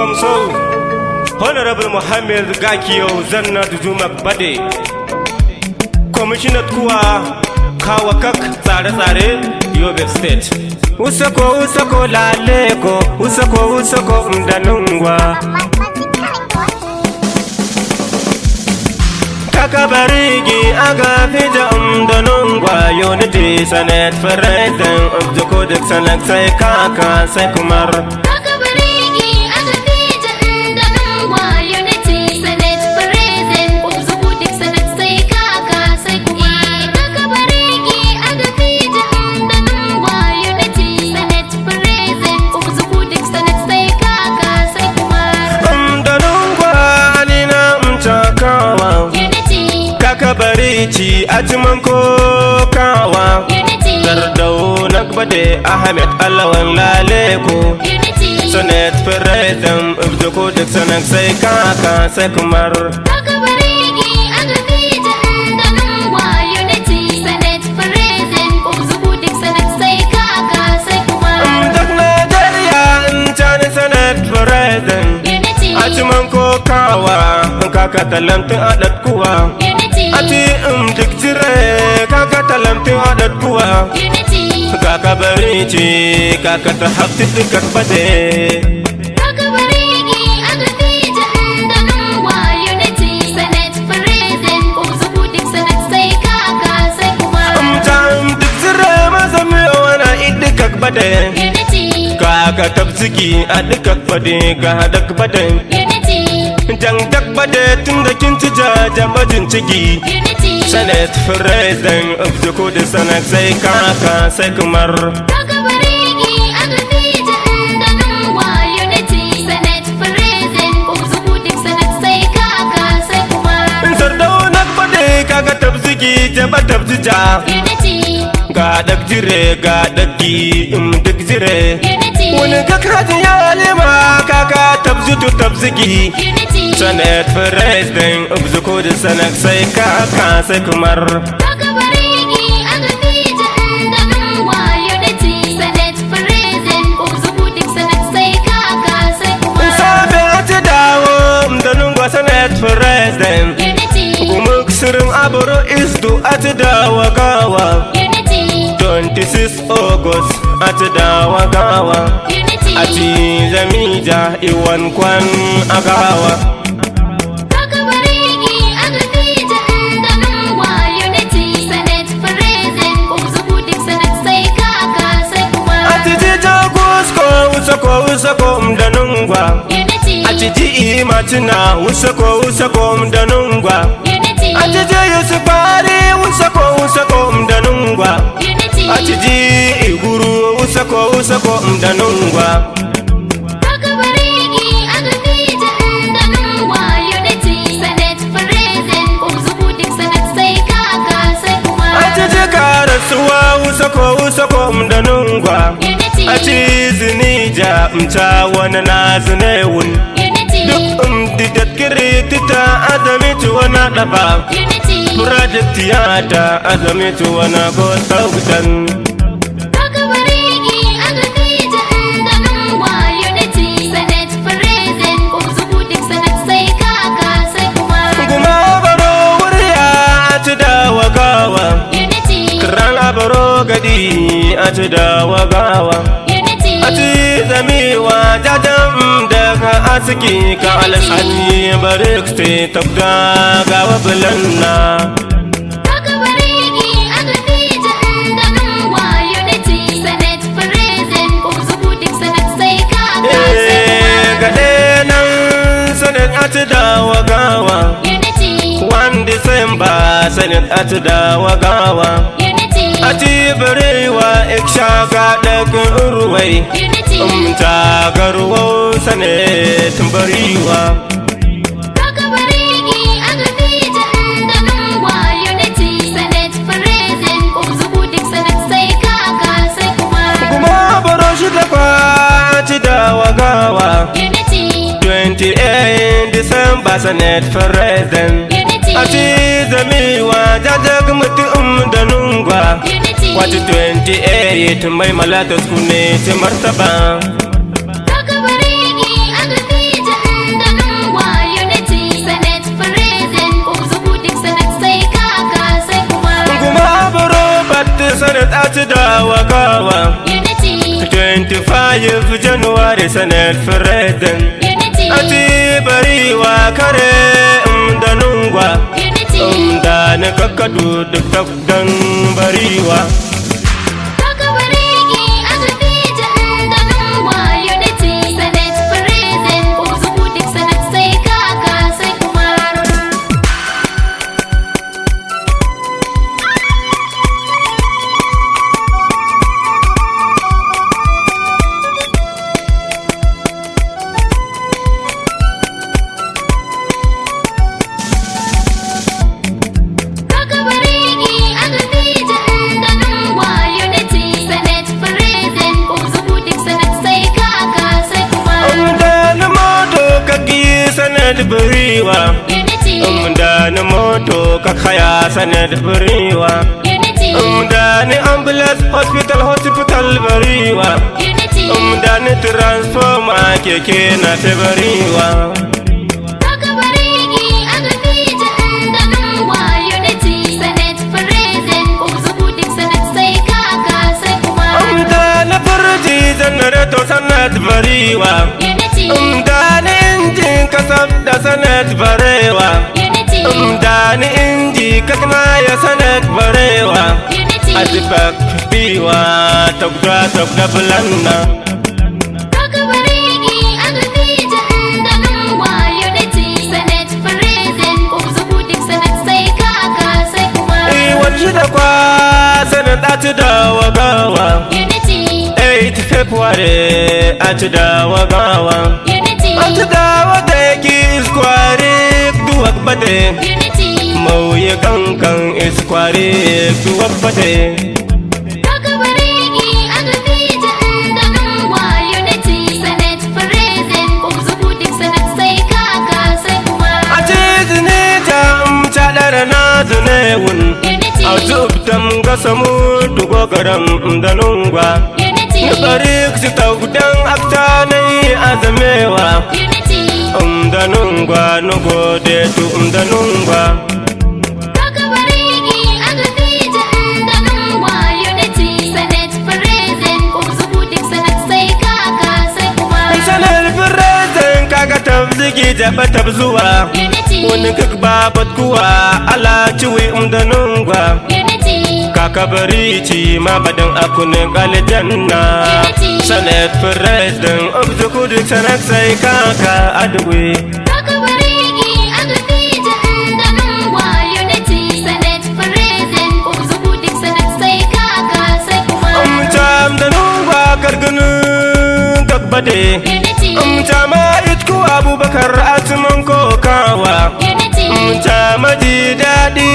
Komso Honorable Mohammed Gakiyo Zanna Dujumak Bade Commissioner Kuwa Kawakak Tsare-tsare Yobe State Usako laleko Usako mdanungwa Kakabarigi agafija mdanungwa Unity Senate President of the Codex Select Say Kaka Say Kumar Barici Atimanko Kawa Gardau Nagbade Ahmed Lawan Laleko Senate President of the Codex Select Say Kaka Say Kumar Unity Senate President of the Codex Select Say Kaka Say Kumar Senate President Atimanko Kawa Kaka Talantin Adat Kuwa Ati dikjire kaka talamtin adat kuwa Kaka barici kaka tahafti dikat bade Kaka barigi agafija ndanungwa Unity Senate President of the Codex Select Say Kaka Say Kumar dikjire mazami wana idikak bade Unity Kaka tabziki adikak bade gahadak bade Jang dak bade tunda kinti jambajin ciki Senate President of the Codex Select Say Kaka Say Kumar Kaka barigi agafija ndanungwa Unity Senate President of the Codex Select Say Kaka Say Kumar Sardau nak bade kaka tabziki jamba tabzija Unity Ga dak jire ga dagi dak jire Wani kakaji ya lima kaka tabzitu tabziki Senate President of the Codex Select Say Kaka Say Kumar Kaka barigi agafija ndanungwa Unity Senate President of the Codex Select Say Kaka Say Kumar Sabe ati dawo mdanungwa Senate President Unity Gumuksirim aburo isdu ati dawa gawa Unity 26 August ati dawa gawa Unity Ati zamija iwan kwan agawa Usako mdanungwa Atiji imatina usako mdanungwa Atiji yusufari usako mdanungwa Atiji iguru usako mdanungwa Kaka barigi agafija ndanungwa Unity Senate President of the Codex Select Say Kaka Say Kumar Atiji karasuwa usako mdanungwa Ati zinija mtawana na zinewun Duk didat kiritita adamitu wana daba Project tiyata adamitu wana gotautan Kaka barigi agafija ndanungwa Unity Senate President of the Codex Select Say Kaka Say Kumar Guma baro wuriya ati dawa gawa Kran abaro gadi ati dawa gawa Ati zamiwa jajam daga asiki ka alasani barik ste tabda gawa bulanna Kaka barigi agafija ndanungwa Unity Senate President of the Codex Select Say Kaka Say Kumar Gade nan Senate ati dawa gawa Unity 1 December Senate ati dawa gawa Ati barewa ikshaga daga urwai Umta garwo Senate bariwa Kaka barigi agafija ndanungwa Unity Senate President of the Codex Select Say Kaka Say Kumar Kuma baro shi dafa ati dawa gawa Unity 28 December Senate President Ati zamiwa jajag mutu danungwa Wati 28 mai malata skune ti martaba Kaka barigi agafija ati da Wakawa 25 January Senate President ati bari Wakare da nungwa da ne kakadu duk dan bariwa bariwa da ni moto ka kaya sanad bariwa da ni ambulance hospital bariwa da ni transformer keke na te bariwa da ni farji generator sanad bariwa da ni injin kasab da sanad barewa da ni inji kakna ya sanad barewa azibak biwa tokda bulanna wajida kwa sanad ati da Wakawa 8 February ati da Wakawa ati da wadaki iskwari duwak bade mauye kankan iskwari duwak bade na zunewun a zubtan gasamu dugo garam da nungwa ni barik si taudan akta nai azamewa da nungwa nugode tu da nungwa kaga tabzigi jaba tabzuwa wani kak babat kuwa ala ciwi da nungwa kaka barici ma badan akunin aljanna Senate President of the Kudik sanak sai kaka adwe da nungwa karganu gagbade Mtama itku Abubakar atiman kokawa Mtama jidadi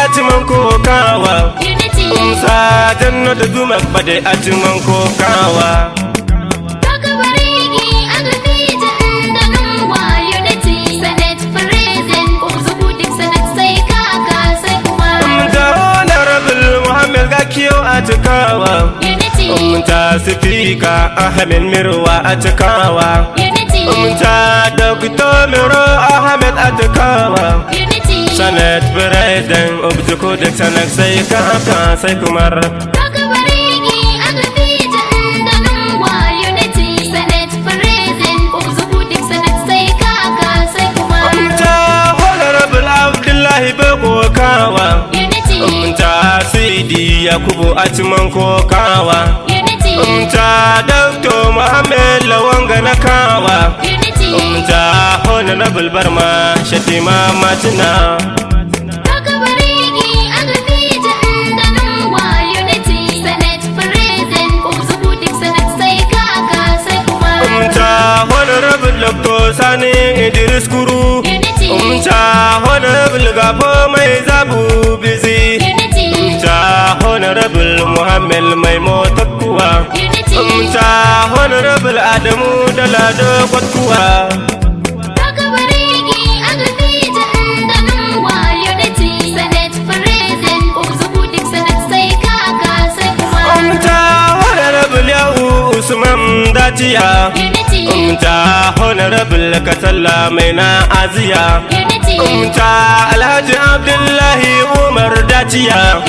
atiman kokawa Msa janno da zumak bade atiman kokawa Mta Honorable Muhammad Gakiyo atikawa Mta Sifika Ahmed Mirwa atikawa Mta Dr. Miro Ahmed atikawa Senate President of the Kudik sanak sai kaka sai kumar Mta Honorable Abdullahi Bego kawa Mta Sidi Yakubu atiman kokawa Mta Dr. Muhammad Lawan na kawa Mta Honorable Barma Shatima Matina Mta Honorable Dr. Sani Idris Kuru Mta Honorable Gabo Mai Zabu Bizi Mta Honorable Muhammad Mai Motakuwa Mta Honorable Adamu Dalado Kwatkuwa Mta Honorable Yahu Usman Datiya Mta Honorable Katalla Maina Aziya Mta Alhaji Abdullahi Umar Datiya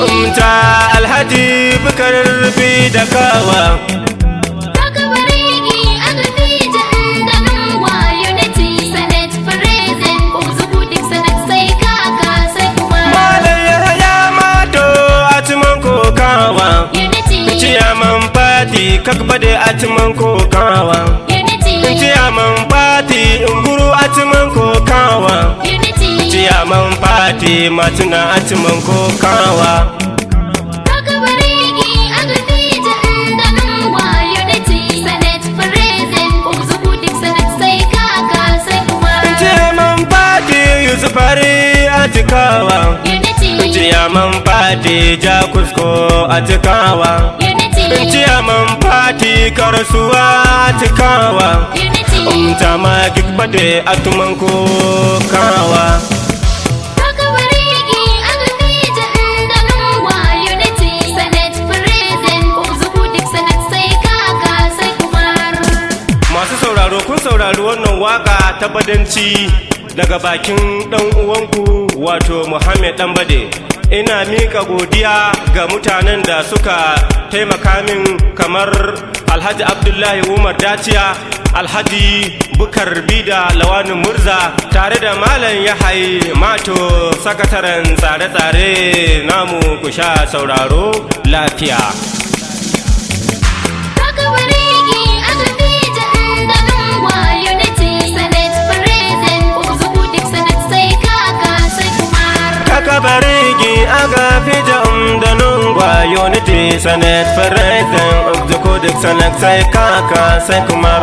umta alhaji bukar bi da kawa Ciyaman fati kakbade a ciman kokawa Ciyaman fati nguru a ciman kokawa Ciyaman fati matuna a ciman kokawa Ciyaman fati yusufari a cikawa Ciyaman fati jakusko a cikawa Ciyaman fati karasuwa cikawa umta magik bade atuman ko kawa masu sauraro kun saurari wannan waka ta badanci daga bakin dan uwanku wato Muhammad dan Bade. Ina mika godiya ga mutanen da suka taimaka min kamar Alhaji Abdullahi Umar Daciya, Alhaji Bukar Bida Lawan Murza tare da Malam Yahai Mato sakataren tsare-tsare namu ku sha sauraro lafiya. Kabarigi aga fija da nungwa unity Senate President of the Codex Select sai kaka sai kumar